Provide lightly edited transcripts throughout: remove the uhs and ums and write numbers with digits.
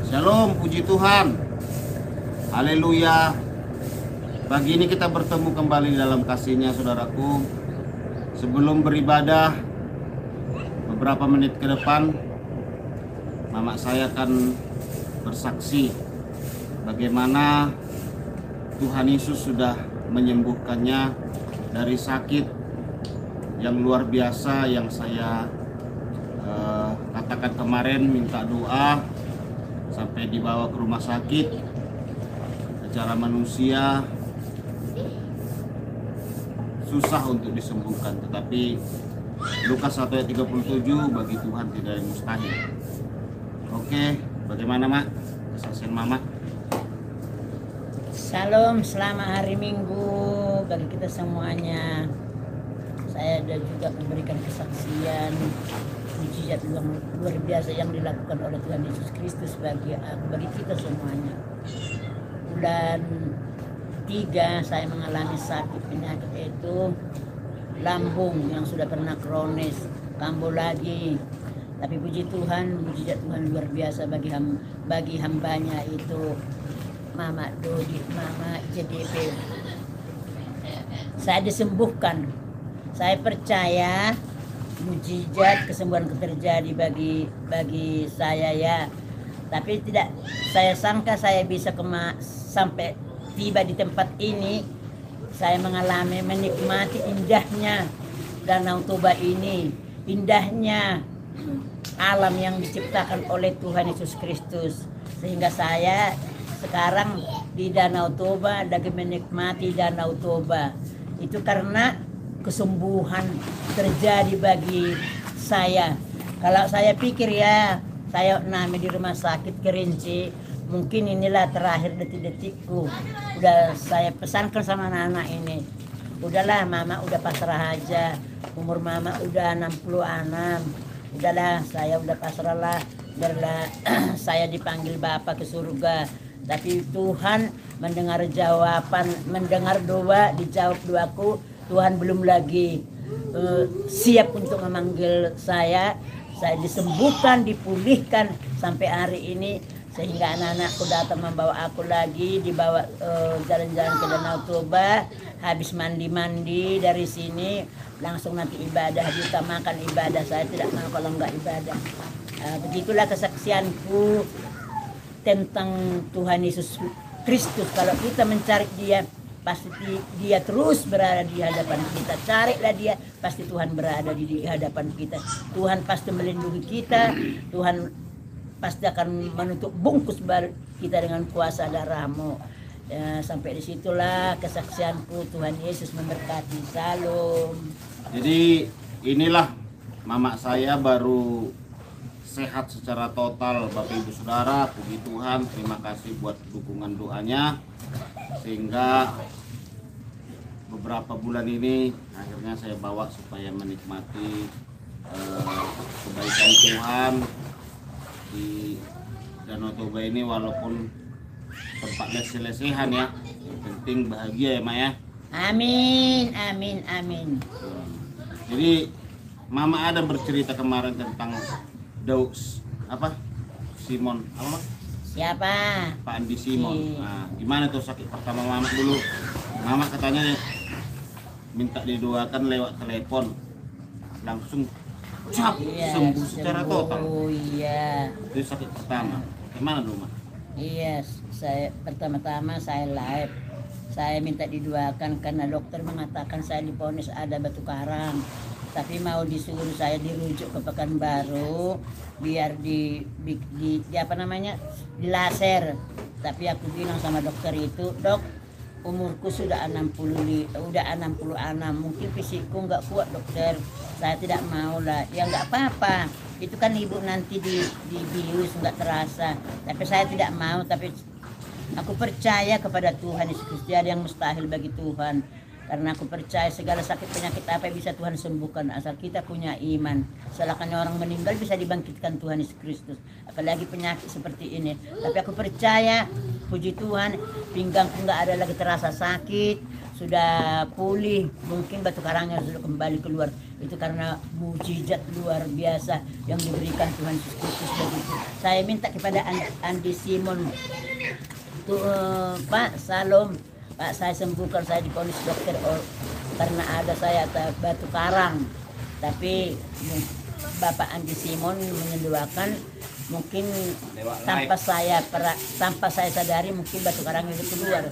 Shalom, puji Tuhan. Haleluya. Pagi ini kita bertemu kembali dalam kasih-Nya, saudaraku. Sebelum beribadah, beberapa menit ke depan, mama saya akan bersaksi bagaimana Tuhan Yesus sudah menyembuhkannya dari sakit yang luar biasa yang saya katakan kemarin, minta doa sampai dibawa ke rumah sakit. Secara manusia susah untuk disembuhkan, tetapi Lukas 1 ayat 37, bagi Tuhan tidak ada yang mustahil. Oke, bagaimana Mak kesaksian Mama? Salam, selamat hari Minggu bagi kita semuanya. Saya ada juga memberikan kesaksian mujizat luar biasa yang dilakukan oleh Tuhan Yesus Kristus bagi kita semuanya. Bulan 3 saya mengalami sakit penyakit itu lambung yang sudah pernah kronis, kambuh lagi. Tapi puji Tuhan, mujizat Tuhan luar biasa bagi hambanya itu Mama Dodi, Mama JDP. Saya disembuhkan. Saya percaya mujizat kesembuhan terjadi bagi saya ya. Tapi tidak saya sangka saya bisa sampai tiba di tempat ini. Saya mengalami menikmati indahnya Danau Toba ini, indahnya alam yang diciptakan oleh Tuhan Yesus Kristus, sehingga saya sekarang di Danau Toba lagi menikmati Danau Toba. Itu karena kesembuhan terjadi bagi saya. Kalau saya pikir ya, saya di rumah sakit Kerinci, mungkin inilah terakhir detik-detikku. Udah saya pesankan sama anak-anak ini, udahlah Mama udah pasrah aja, umur Mama udah 66, udahlah saya udah pasrah lah, biarlah saya dipanggil Bapa ke surga. Tapi Tuhan mendengar jawaban, mendengar doa, dijawab doaku. Tuhan belum lagi siap untuk memanggil saya disembuhkan, dipulihkan sampai hari ini, sehingga anak-anakku datang membawa aku lagi, dibawa jalan-jalan ke Danau Toba. Habis mandi-mandi dari sini langsung nanti ibadah, diutamakan ibadah. Saya tidak mau kalau nggak ibadah. Begitulah kesaksianku tentang Tuhan Yesus Kristus. Kalau kita mencari Dia, pasti Dia terus berada di hadapan kita. Carilah Dia, pasti Tuhan berada di hadapan kita. Tuhan pasti melindungi kita. Tuhan pasti akan menutup bungkus kita dengan kuasa darah-Mu. Ya, sampai disitulah kesaksianku. Tuhan Yesus memberkati. Salam. Jadi inilah mama saya baru sehat secara total, Bapak Ibu Saudara. Puji Tuhan, terima kasih buat dukungan doanya, sehingga beberapa bulan ini akhirnya saya bawa supaya menikmati kebaikan Tuhan di Danau Toba ini. Walaupun tempat lese-lesehan ya, yang penting bahagia ya Maya. Amin, amin, amin. Jadi Mama ada bercerita kemarin tentang Simon, apa Mak? Siapa? Pak Andi Simon. Nah, gimana tuh sakit pertama Mama dulu? Mama katanya minta didoakan lewat telepon, langsung sembuh secara total. Oh iya. Itu sakit pertama. Gimana dulu Mak? Iya, saya pertama-tama saya live. Saya minta didoakan karena dokter mengatakan saya divonis ada batu karang. Tapi mau disuruh saya dirujuk ke Pekanbaru biar di laser. Tapi aku bilang sama dokter itu, Dok, umurku sudah 66, mungkin fisikku nggak kuat dokter, saya tidak mau lah. Ya nggak apa-apa, itu kan ibu nanti dibius nggak terasa. Tapi saya tidak mau, tapi aku percaya kepada Tuhan Yesus Kristus, ada yang mustahil bagi Tuhan. Karena aku percaya segala sakit penyakit apa yang bisa Tuhan sembuhkan asal kita punya iman. Selakanya orang meninggal bisa dibangkitkan Tuhan Yesus Kristus. Apalagi penyakit seperti ini. Tapi aku percaya, puji Tuhan, pinggangku nggak ada lagi terasa sakit, sudah pulih. Mungkin batu karangnya sudah kembali keluar. Itu karena mujizat luar biasa yang diberikan Tuhan Yesus Kristus begitu. Saya minta kepada Andi Simon, tuh Pak Salom, Pak saya sembuhkan saya divonis dokter karena ada saya batu karang. Tapi Bapak Andi Simon menyediakan mungkin tanpa saya sadari mungkin batu karang itu keluar.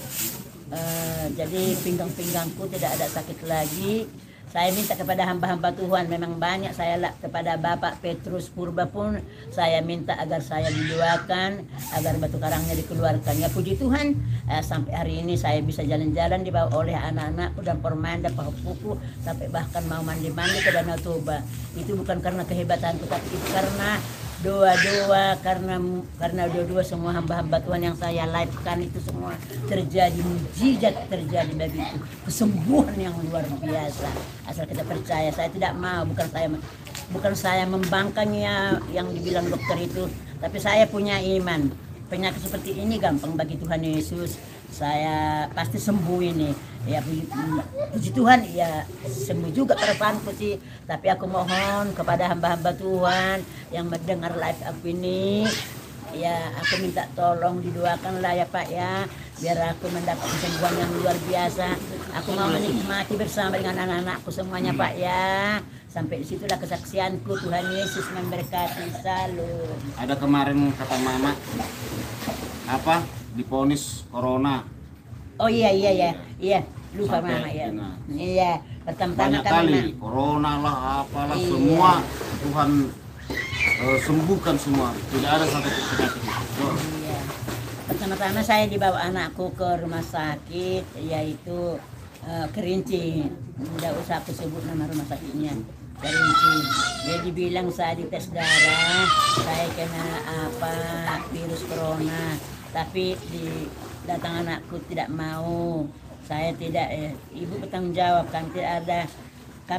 Jadi pinggang-pinggangku tidak ada sakit lagi. Saya minta kepada hamba-hamba Tuhan, memang banyak saya kepada Bapak Petrus Purba pun saya minta agar saya didoakan agar batu karangnya dikeluarkan. Ya puji Tuhan, sampai hari ini saya bisa jalan-jalan dibawa oleh anak-anakku dan permanda pahuku, sampai bahkan mau mandi-mandi ke Danau Toba. Itu bukan karena kehebatanku, tapi itu karena doa-doa, karena doa-doa semua hamba-hamba Tuhan yang saya live-kan itu semua terjadi mujizat, terjadi begitu kesembuhan yang luar biasa. Asal kita percaya, saya tidak mau, bukan saya membangkangnya yang dibilang dokter itu, tapi saya punya iman. Penyakit seperti ini gampang bagi Tuhan Yesus, saya pasti sembuh ini. Ya puji Tuhan, ya sembuh juga harapanku sih. Tapi aku mohon kepada hamba-hamba Tuhan yang mendengar live aku ini, ya aku minta tolong didoakanlah ya Pak ya, biar aku mendapat kesembuhan yang luar biasa. Aku mau menikmati bersama dengan anak-anakku semuanya Pak ya. Sampai disitulah kesaksianku. Tuhan Yesus memberkati. Salam. Ada kemarin kata mama apa divonis corona. Oh iya lupa Sampai mama ya. kena. Iya, pertama-tama Banyak kali kan corona lah apalah Iya. semua Tuhan sembuhkan semua, tidak ada satu penyakit itu. iya. Pertama-tama saya dibawa anakku ke rumah sakit, yaitu Kerinci. Tidak usah aku sebut nama rumah sakitnya. Kerinci. Dia dibilang saya dites darah, saya kena virus corona. Tapi datang anakku tidak mau. Saya tidak, ibu bertanggung jawab, kami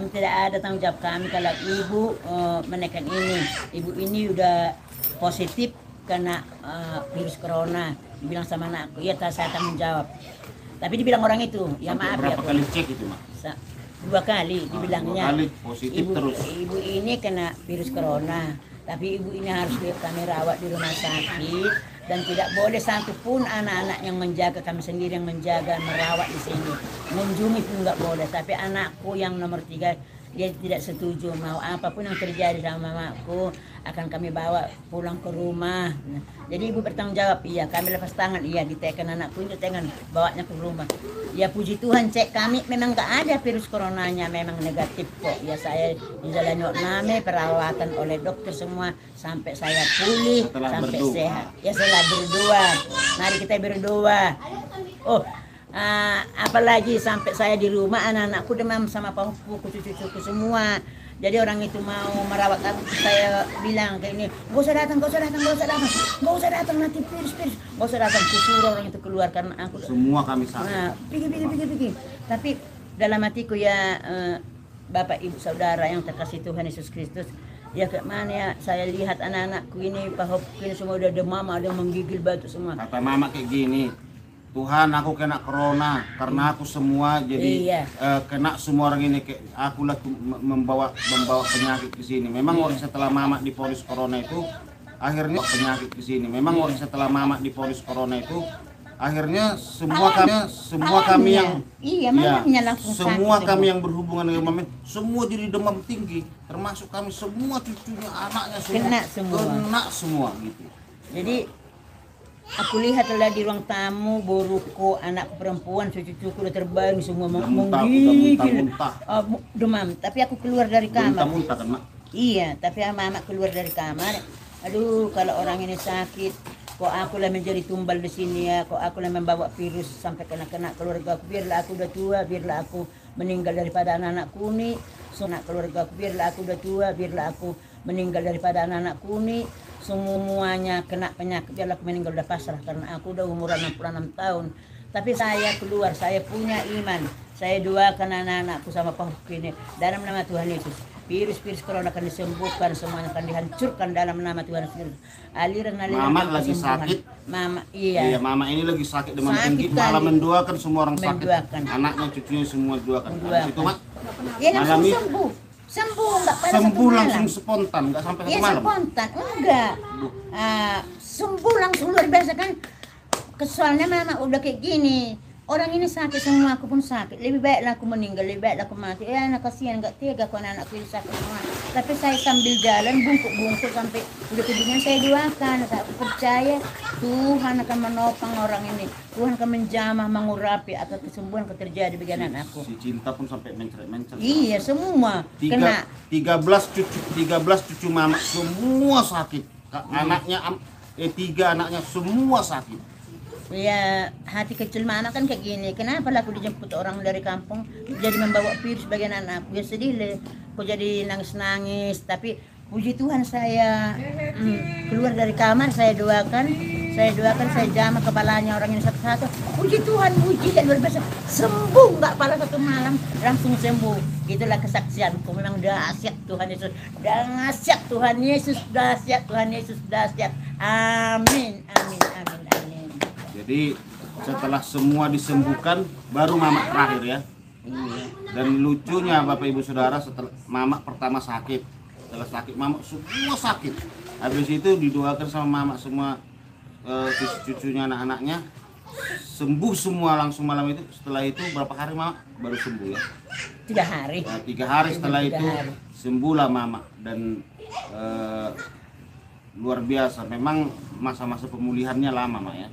tidak ada tanggung jawab kami kalau ibu menekan ini. Ibu ini udah positif kena virus corona. Dibilang sama anakku, iya saya tanggung jawab. Tapi dibilang orang itu, ya Sampai maaf ya. berapa kali cek itu Mak? 2 kali dibilangnya. 2 kali positif terus. Ibu ini kena virus corona, tapi ibu ini harus kami rawat di rumah sakit dan tidak boleh satu pun anak-anak yang menjaga, kami sendiri yang menjaga, merawat di sini. Mengunjungi pun nggak boleh. Tapi anakku yang nomor 3 dia tidak setuju, mau apapun yang terjadi sama mamaku akan kami bawa pulang ke rumah. Jadi ibu bertanggung jawab, iya kami lepas tangan, iya ditekan anakku ini tangan, bawanya ke rumah. Ya puji Tuhan, cek kami memang nggak ada virus coronanya, memang negatif kok. Ya saya dijalani name perawatan oleh dokter semua sampai saya pulih, sampai sehat. Ya setelah berdoa, mari kita berdoa. Oh, apalagi sampai saya di rumah anak-anakku demam sama pahuku, cucu-cucuku semua. Jadi orang itu mau merawat aku, saya bilang kayak ini, gak usah datang nanti virus, gak usah datang, kusuruh orang itu keluar karena aku. Semua kami sakit. Nah, pergi. Tapi dalam hatiku ya Bapak Ibu Saudara yang terkasih Tuhan Yesus Kristus, ya ke mana ya saya lihat anak-anakku ini, pahuku ini semua udah demam, ada yang menggigil batu semua. Kata mama kayak gini, Tuhan aku kena corona karena aku semua jadi Iya. kena semua orang ini, kayak aku lah membawa penyakit ke sini. Memang setelah mama divonis corona itu akhirnya penyakit ke sini. Memang setelah mama divonis corona itu akhirnya semua kami yang langsung semua sakit kami yang berhubungan dengan mama semua jadi demam tinggi, termasuk kami semua, cucunya, anaknya semua kena semua gitu. Jadi aku lihat lah di ruang tamu, boruku, anak perempuan, cucu-cucuku udah terbaring semua menggigil, demam. Tapi aku keluar dari kamar. Muntah kan Mak? Iya, tapi mama keluar dari kamar. Aduh, kalau orang ini sakit, kok aku lah menjadi tumbal di sini ya, kok aku lah membawa virus sampai kena keluarga aku. Biarlah aku udah tua, biarlah aku meninggal daripada anak-anakku nih. Anak keluarga aku, biarlah aku udah tua, biarlah aku meninggal daripada anak-anakku nih. Semuanya kena penyakit, biarlah aku meninggal udah pasrah karena aku udah umur 66 tahun. Tapi saya keluar, saya punya iman. Saya doakan anak-anakku sama pahuku ini dalam nama Tuhan Yesus. Virus corona akan disembuhkan, semuanya akan dihancurkan dalam nama Tuhan Yesus. Aliran-aliran Mama lagi sakit. Mama, iya. Mama ini lagi sakit demam Sakit tinggi, kali. malah mendoakan semua orang sakit. Mendoakan. Anaknya, cucunya semua doakan. Habis itu Mak, Iya, malam langsung itu sembuh. Sembuh nggak pada Sembuh satu malam. langsung spontan, nggak sampai Iya satu malam. spontan, enggak. Sembuh langsung luar biasa kan. Soalnya mama udah kayak gini. Orang ini sakit semua, aku pun sakit. Lebih baiklah aku meninggal, lebih baiklah aku mati. Ya anak kasihan, nggak tega kalau anak-anakku ini sakit semua. Tapi saya sambil jalan bungkuk-bungkuk sampai udah kedinginan saya doakan. Aku percaya Tuhan akan menopang orang ini. Tuhan akan menjamah, mengurapi agar kesembuhan terjadi bagi anak-aku. Si Cinta pun sampai mencret-mencret. Iya semua kena. 13 cucu mama semua sakit. Anaknya 3 anaknya semua sakit. Ya hati kecil mama kan kayak gini. Kenapa lah aku dijemput orang dari kampung jadi membawa virus bagi anak-anakku? Ya sedih lah. Aku jadi nangis-nangis. Tapi puji Tuhan saya keluar dari kamar, saya doakan, saya jamah kepalanya orang ini satu-satu. Puji Tuhan, puji dan luar biasa. Sembuh nggak pada satu malam, langsung sembuh. Itulah kesaksianku. Memang dahsyat Tuhan Yesus, dahsyat Tuhan Yesus, dahsyat Tuhan Yesus, dahsyat. Amin, amin, amin, amin. Jadi setelah semua disembuhkan baru mama terakhir ya. Iya. Dan lucunya Bapak Ibu Saudara, setelah mama pertama sakit, setelah sakit mama semua sakit. Habis itu didoakan sama mama semua cucu-cucunya, anak-anaknya sembuh semua langsung malam itu. Setelah itu berapa hari mama baru sembuh ya? 3 hari. Nah, 3 hari setelah 3 itu hari. sembuhlah mama. Dan luar biasa. Memang masa-masa pemulihannya lama mak ya.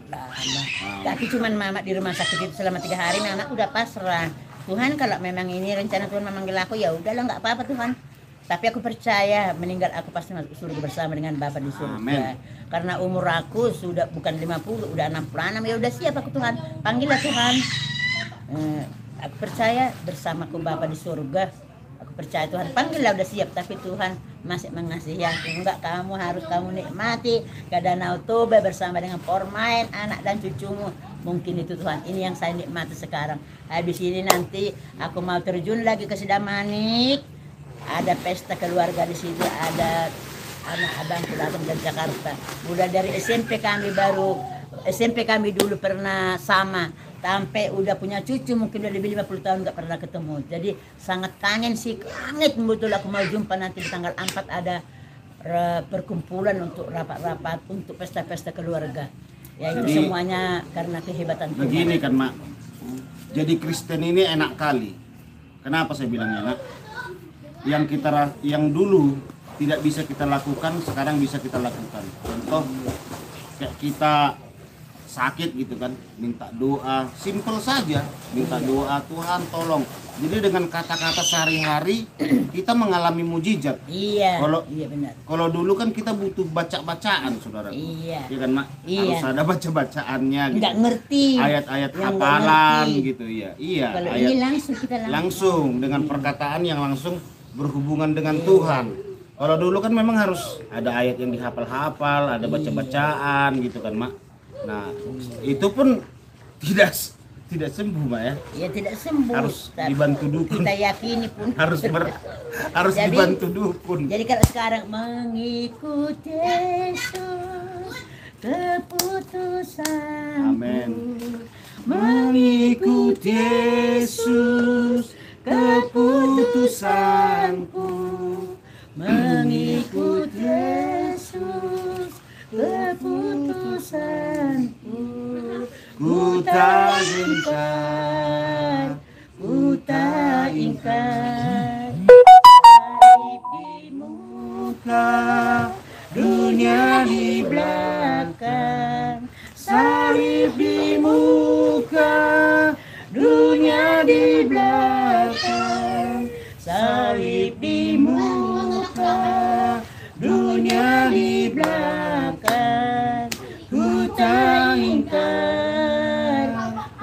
Lama. Tapi cuman mama di rumah sakit itu selama 3 hari mama udah pasrah. Tuhan kalau memang ini rencana Tuhan memanggil aku ya udahlah nggak apa-apa Tuhan. Tapi aku percaya meninggal aku pasti masuk surga bersama dengan Bapa di surga. Amin. Karena umur aku sudah bukan 50, udah 66 ya udah siap aku Tuhan. Panggillah Tuhan. Aku percaya bersamaku Bapa di surga. Aku percaya Tuhan panggillah udah siap, tapi Tuhan masih mengasihi aku. Enggak, kamu nikmati keadaan Toba bersama dengan Pormain, anak dan cucumu. Mungkin itu Tuhan, ini yang saya nikmati sekarang. Habis ini nanti aku mau terjun lagi ke Sidamanik. Ada pesta keluarga di situ, ada anak abangku datang dari Jakarta. Udah dari SMP kami dulu pernah sama. Sampai udah punya cucu mungkin udah lebih 50 tahun nggak pernah ketemu. Jadi sangat kangen sih, kangen betul aku mau jumpa nanti di tanggal 4 ada perkumpulan untuk rapat-rapat untuk pesta-pesta keluarga. Ya itu Jadi, semuanya karena kehebatan Tuhan. Begini kan mak, jadi Kristen ini enak kali. Kenapa saya bilang enak? Yang dulu tidak bisa kita lakukan sekarang bisa kita lakukan. Contoh kayak kita sakit gitu kan, minta doa, simple saja, minta doa, Tuhan tolong. Jadi dengan kata-kata sehari-hari kita mengalami mujizat. Iya. Iya benar. Kalau dulu kan kita butuh baca-bacaan, saudara. Iya. Iya kan mak? Iya. Harus ada baca-bacaannya. Gitu. Nggak ngerti. Ayat-ayat Yang nggak hafalan ngerti. gitu ya. Iya. Kalau Ayat ini langsung kita langsung dengan perkataan yang langsung berhubungan dengan Tuhan. Kalau dulu kan memang harus ada ayat yang dihafal-hafal, ada baca-bacaan gitu kan mak. Nah, itu pun tidak sembuh, Mbak ya. Ya tidak sembuh. Harus Tapi dibantu dukun. Kita yakini pun harus Jadi- dibantu dukun. Jadi kalau sekarang mengikuti Yesus keputusan. Amin. Mengikuti Yesus keputusanku. Mengikuti Yesus keputusanku. Ku tak ingkar, Ku tak ingkar. Di muka, dunia di belakang. Salib di muka, dunia di belakang. Salib di muka, dunia di belakang. Ku tak ingkar,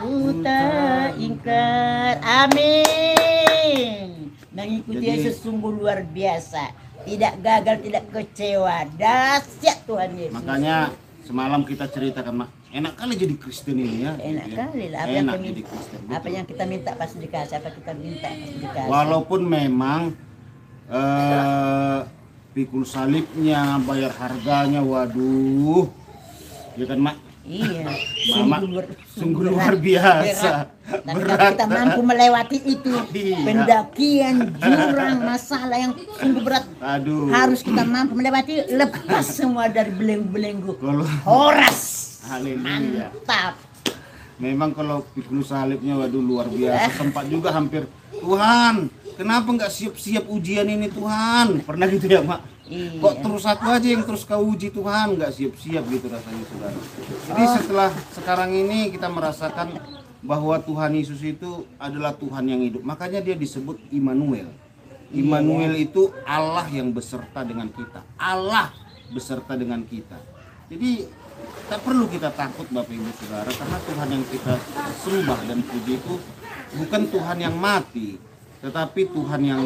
ku tak ingkar. Amin. Mengikuti Jadi- Yesus sungguh luar biasa. Tidak gagal, tidak kecewa. Dahsyat Tuhan Yesus. Makanya semalam kita ceritakan mak, enak kali jadi Kristen ini ya. Enak gitu ya. kali lah. Apa yang Enak kita jadi minta, Kristen. apa betul. yang kita minta pasti dikasih. Apa kita minta pasti dikasih. Walaupun memang pikul salibnya, bayar harganya, waduh, ya kan mak. Iya, Mama, sungguh luar biasa. Tapi kalau Berat. kita mampu melewati itu, Iya. pendakian, jurang, masalah yang sungguh berat, Aduh. harus kita mampu melewati, lepas semua dari belenggu-belenggu. Kalau Horas, haleluya. mantap. Memang kalau pikul salibnya waduh luar biasa. Sempat juga hampir Tuhan, kenapa nggak siap-siap ujian ini Tuhan? Pernah gitu ya Mak? Iya. Kok terus aku aja yang terus kau uji Tuhan, nggak siap-siap gitu rasanya saudara. Jadi setelah sekarang ini kita merasakan bahwa Tuhan Yesus itu adalah Tuhan yang hidup. Makanya dia disebut Immanuel. Immanuel itu Allah yang beserta dengan kita. Allah beserta dengan kita. Jadi tak perlu kita takut Bapak Ibu Saudara, karena Tuhan yang kita sembah dan puji itu bukan Tuhan yang mati, tetapi Tuhan yang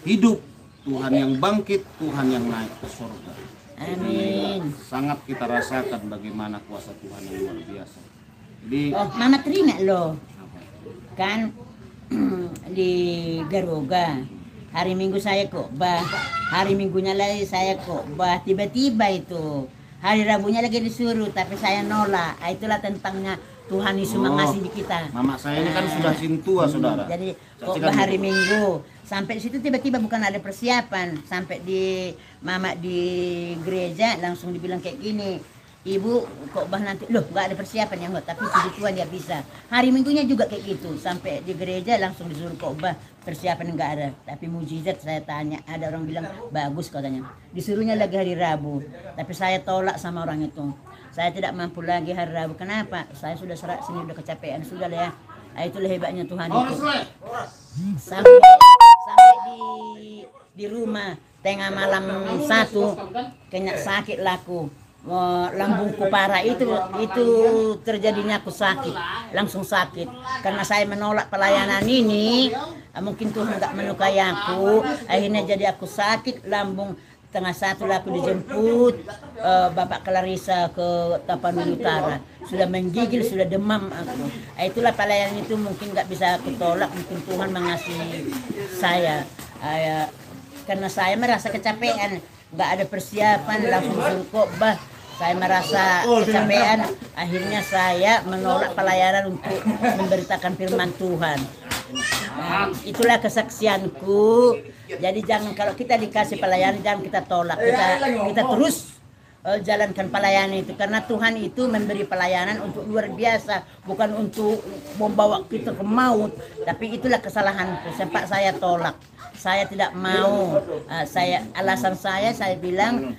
hidup, Tuhan yang bangkit, Tuhan yang naik ke surga. Amin. Sangat kita rasakan bagaimana kuasa Tuhan yang luar biasa. Jadi Oh, Mama teringat loh, kan di Garuga hari Minggu saya khotbah, hari Minggunya lagi saya khotbah, tiba-tiba itu hari Rabunya lagi disuruh, tapi saya nolak. Itulah tentangnya Tuhan Yesus mengasihi kita. Mama saya ini kan sudah sintua saudara. Jadi Saksikan khotbah hari dulu. Minggu, sampai di situ tiba-tiba bukan ada persiapan, sampai di Mama di gereja langsung dibilang kayak gini, Ibu khotbah nanti, loh nggak ada persiapan ya, tapi puji Tuhan ya bisa. Hari Minggunya juga kayak gitu, sampai di gereja langsung disuruh khotbah, persiapan nggak ada. Tapi mujizat saya tanya, ada orang bilang bagus katanya. Disuruhnya lagi hari Rabu, tapi saya tolak sama orang itu. Saya tidak mampu lagi hari Rabu. Kenapa? Saya sudah serak sini, udah kecapean, sudah lah ya. Nah, itulah hebatnya Tuhan itu. Sampai di rumah tengah malam 1 kena sakit laku. Lambungku parah itu terjadinya aku sakit, langsung sakit karena saya menolak pelayanan ini. Mungkin Tuhan nggak menyukai aku, akhirnya jadi aku sakit lambung. Tengah 1 lah aku dijemput Bapak Clarissa ke Tapanuli Utara, sudah menggigil, sudah demam aku. Itulah pelayanan itu mungkin nggak bisa aku tolak, mungkin Tuhan mengasihi saya. Karena saya merasa kecapean, nggak ada persiapan, langsung suruh khotbah. Saya merasa kecapean, akhirnya saya menolak pelayanan untuk memberitakan firman Tuhan. Nah, itulah kesaksianku. Jadi jangan, kalau kita dikasih pelayanan jangan kita tolak, kita terus jalankan pelayanan itu, karena Tuhan itu memberi pelayanan untuk luar biasa, bukan untuk membawa kita ke maut. Tapi itulah kesalahanku, sempat saya tolak, saya tidak mau. Alasan saya bilang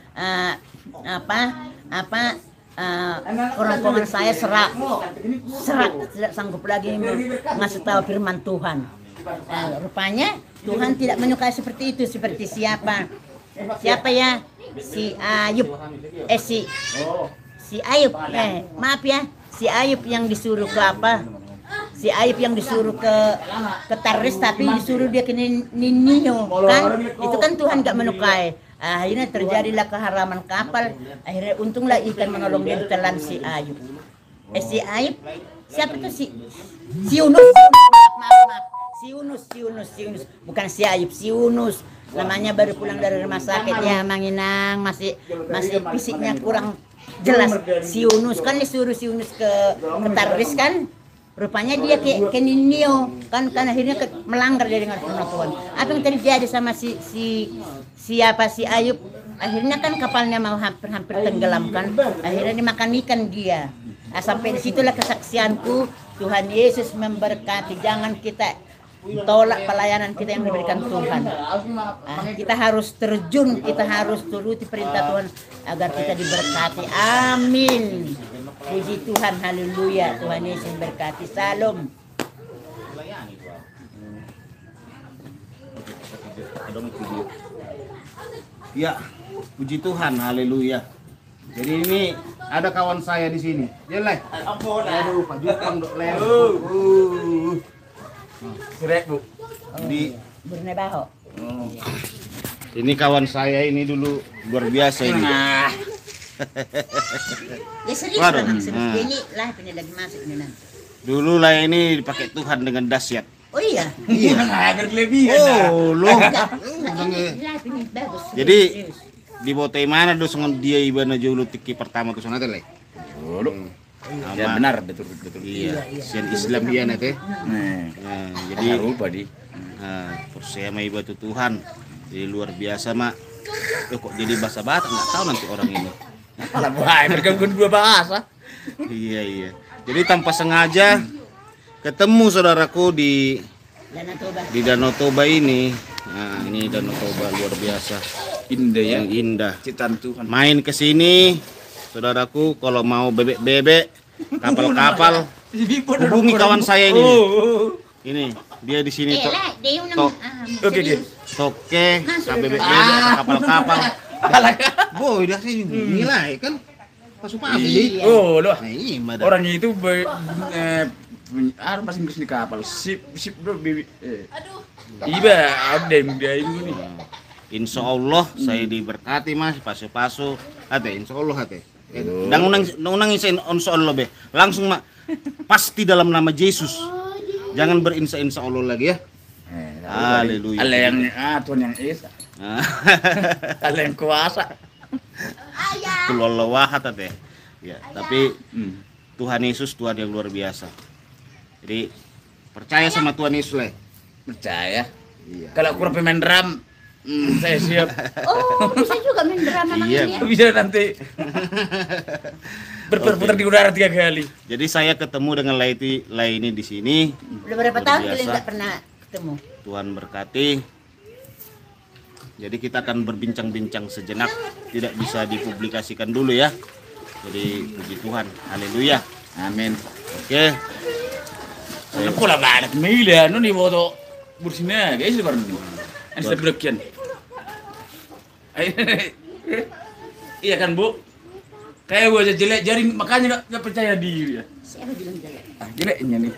kerongkongan saya serak, tidak sanggup lagi ngasih tahu firman Tuhan. Rupanya Tuhan tidak menyukai seperti itu. Seperti siapa ya, si Ayub, si Ayub, maaf ya, si Ayub yang disuruh ke apa? Si Ayub yang disuruh ke Taris, tapi disuruh dia ke Niniyo, kan? Itu kan Tuhan gak menyukai. Akhirnya terjadilah keharaman kapal. Akhirnya untunglah ikan menolong dia, ditelan si Ayub. Si Ayub, siapa tuh si Yunus? Maaf. Si Yunus, bukan si Ayub, si Yunus. Namanya baru pulang dari rumah sakit ya, Manginang, masih fisiknya kurang jelas. Si Yunus kan disuruh si Yunus ke Taris kan? Rupanya dia ke Niniyo kan akhirnya melanggar dia dengan firman Tuhan. Apa yang terjadi sama si Ayub? Akhirnya kan kapalnya mau hampir tenggelam kan. Akhirnya dimakan ikan dia. Sampai disitulah kesaksianku. Tuhan Yesus memberkati. Jangan kita tolak pelayanan kita yang diberikan Tuhan. Kita harus terjun, kita harus turuti perintah Tuhan agar kita diberkati. Amin. Puji Tuhan, haleluya. Tuhan Yesus berkati. Salam. Ya, puji Tuhan, haleluya. Jadi ini ada kawan saya di sini. Jelek. Aduh, Pak Jukang dok lem. Sirek, Bu. Jadi Bernebaho. ini kawan saya ini dulu luar biasa ini. Ya serius Waduh. memang serius. Ini lah ini lagi masuk ini nanti. Dulu lah ini dipakai Tuhan dengan dahsyat. Oh iya. Iya. Agak lebihan. Oh, lu. Lah ini bagus. Jadi serius. di botai mana dos dengan dia ibana julu tiki pertama tuh sana tele. Ya benar, betul. Iya, Iya. sian Islam iya nanti. Nah, Jadi rupa di. percaya sama ibadah Tuhan. Jadi luar biasa mak. Kok jadi bahasa Batak nggak tahu nanti orang ini. Alah bahaya bergabung dua bahasa. Iya. Jadi tanpa sengaja ketemu saudaraku di Danau Toba ini. Nah, ini Danau Toba luar biasa. Indah ya. Yang indah. Ciptaan Tuhan. Main ke sini, saudaraku, kalau mau bebek-bebek, kapal-kapal, hubungi kawan saya ini. Ini, dia di sini Oke. toke, bebek-bebek, kapal-kapal. Boy, dah sih nilai kan. Pasupapi. Oh, loh. Nah, ini mah dah. Orangnya itu bahasa Inggris di kapal. Sip bro, baby. Iba, ada yang ini. Insya Allah saya diberkati mas, pasu-pasu, hati, insya Allah hati. Dan unang insya Allah be, langsung mak, pasti dalam nama Yesus. Jangan insya Allah lagi ya. Haleluya. Allah yang Tuhan yang Esa. Allah yang kuasa. Kulollah wahad hati. Ya, tapi Tuhan Yesus Tuhan yang luar biasa. Jadi percaya sama Tuhan Yesus lah. Percaya. Iya. Kalau kurang pemain drum, saya siap. Oh, bisa juga main drama Iya. namanya. Bisa nanti berputar di udara 3 kali. Jadi saya ketemu dengan Laini di sini. Udah berapa Luar tahun biasa. kalian nggak pernah ketemu? Tuhan berkati. Jadi kita akan berbincang-bincang sejenak, tidak bisa dipublikasikan dulu ya. Jadi puji Tuhan, haleluya. Amin. Oke. Saya pula banget mila no nih foto bursina guys lebaran ini. Ada berkian. Iya kan Bu? Kayak gua aja jelek jaring makanya nggak percaya diri ya. Siapa bilang jelek? Jeleknya nih.